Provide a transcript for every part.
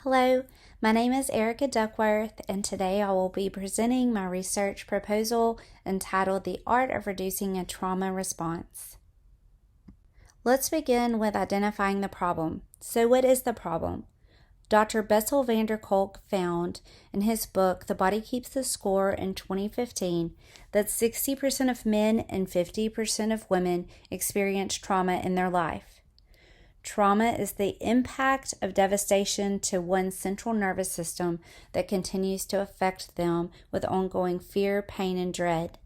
Hello, my name is Erica Duckworth, and today I will be presenting my research proposal entitled The Art of Reducing a Trauma Response. Let's begin with identifying the problem. So what is the problem? Dr. Bessel van der Kolk found in his book, The Body Keeps the Score in 2015, that 60% of men and 50% of women experience trauma in their life. Trauma is the impact of devastation to one's central nervous system that continues to affect them with ongoing fear, pain, and dread.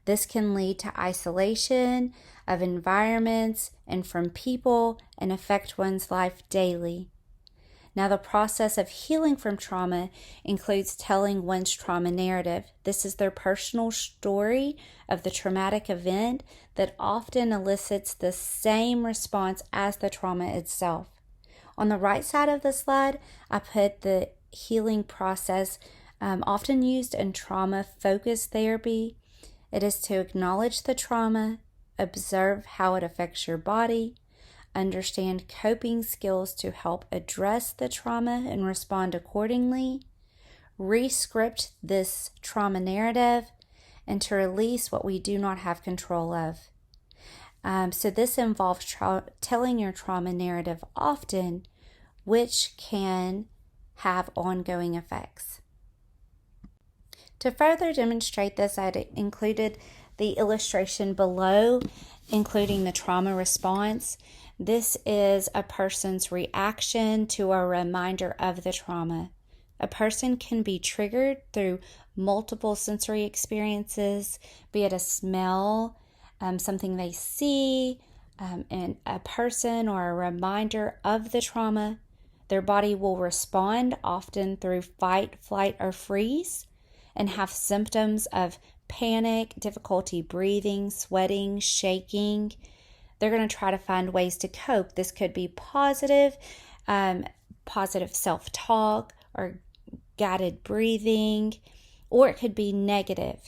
This can lead to isolation of environments and from people and affect one's life daily. Now, the process of healing from trauma includes telling one's trauma narrative. This is their personal story of the traumatic event that often elicits the same response as the trauma itself. On the right side of the slide, I put the healing process often used in trauma-focused therapy. It is to acknowledge the trauma, observe how it affects your body, understand coping skills to help address the trauma and respond accordingly, re-script this trauma narrative, and to release what we do not have control of. So this involves telling your trauma narrative often, which can have ongoing effects. To further demonstrate this, I included the illustration below, including the trauma response. This is a person's reaction to a reminder of the trauma. A person can be triggered through multiple sensory experiences, be it a smell, something they see, and a person or a reminder of the trauma. Their body will respond often through fight, flight, or freeze and have symptoms of panic, difficulty breathing, sweating, shaking. They're going to try to find ways to cope. This could be positive self-talk or guided breathing, or it could be negative.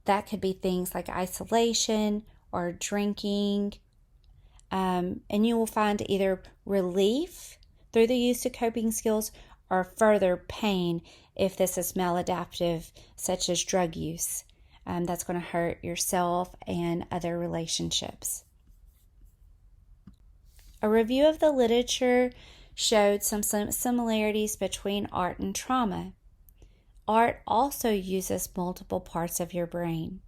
That could be things like isolation or drinking. And you will find either relief through the use of coping skills or further pain if this is maladaptive, such as drug use. That's going to hurt yourself and other relationships. A review of the literature showed some similarities between art and trauma. Art also uses multiple parts of your brain.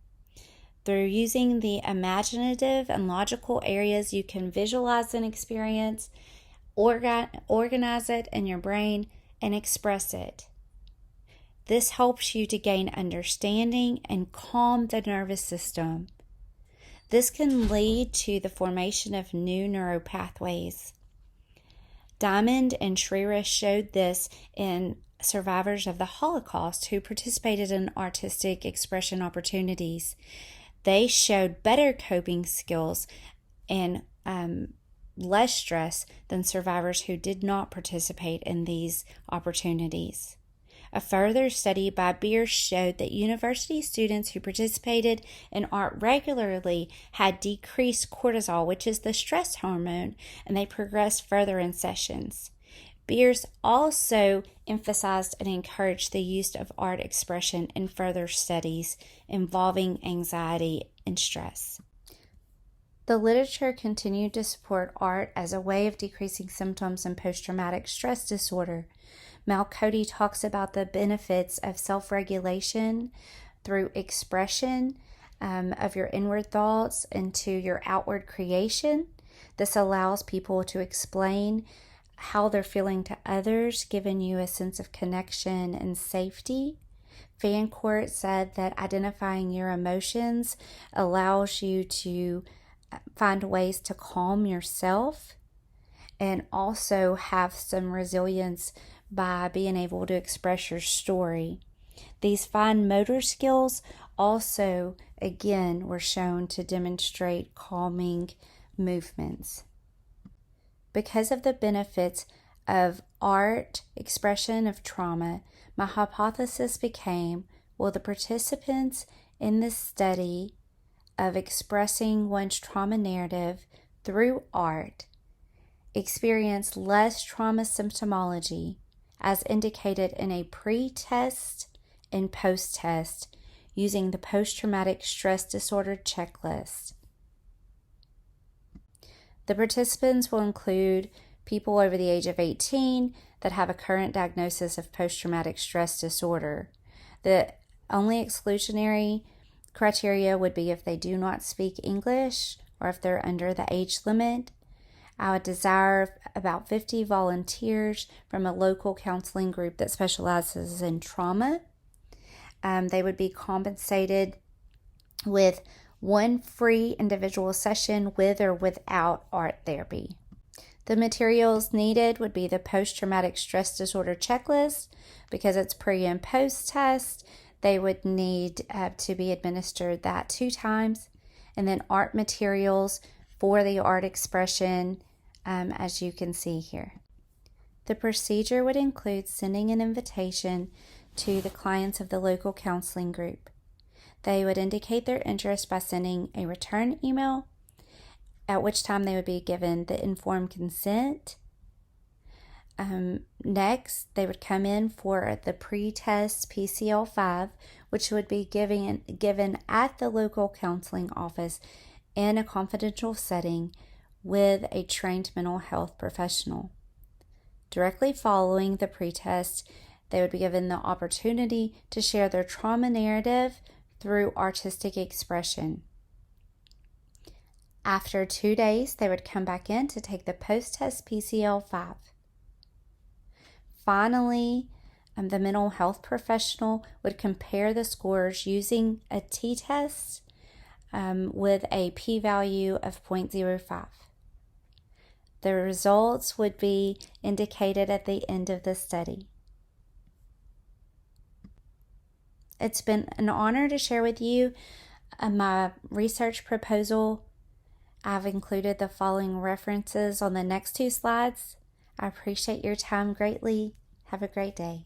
Through using the imaginative and logical areas, you can visualize an experience, organize it in your brain, and express it. This helps you to gain understanding and calm the nervous system. This can lead to the formation of new neural pathways. Diamond and Shrira showed this in survivors of the Holocaust who participated in artistic expression opportunities. They showed better coping skills and less stress than survivors who did not participate in these opportunities. A further study by Beers showed that university students who participated in art regularly had decreased cortisol, which is the stress hormone, and they progressed further in sessions. Beers also emphasized and encouraged the use of art expression in further studies involving anxiety and stress. The literature continued to support art as a way of decreasing symptoms in post-traumatic stress disorder. Mal Cody talks about the benefits of self-regulation through expression of your inward thoughts into your outward creation. This allows people to explain how they're feeling to others, giving you a sense of connection and safety. Fancourt said that identifying your emotions allows you to find ways to calm yourself and also have some resilience by being able to express your story. These fine motor skills also, again, were shown to demonstrate calming movements. Because of the benefits of art expression of trauma, my hypothesis became, will the participants in this study of expressing one's trauma narrative through art experience less trauma symptomology as indicated in a pre-test and post-test using the post-traumatic stress disorder checklist. The participants will include people over the age of 18 that have a current diagnosis of post-traumatic stress disorder. The only exclusionary criteria would be if they do not speak English or if they're under the age limit. I would desire about 50 volunteers from a local counseling group that specializes in trauma. They would be compensated with one free individual session with or without art therapy. The materials needed would be the post-traumatic stress disorder checklist. Because it's pre and post test, they would need to be administered that 2 times. And then art materials for the art expression, as you can see here. The procedure would include sending an invitation to the clients of the local counseling group. They would indicate their interest by sending a return email, at which time they would be given the informed consent. Next, they would come in for the pre-test PCL-5, which would be given at the local counseling office in a confidential setting with a trained mental health professional. Directly following the pre-test, they would be given the opportunity to share their trauma narrative through artistic expression. After 2 days, they would come back in to take the post-test PCL-5. Finally, the mental health professional would compare the scores using a t-test with a p-value of 0.05. The results would be indicated at the end of the study. It's been an honor to share with you my research proposal. I've included the following references on the next 2 slides. I appreciate your time greatly. Have a great day.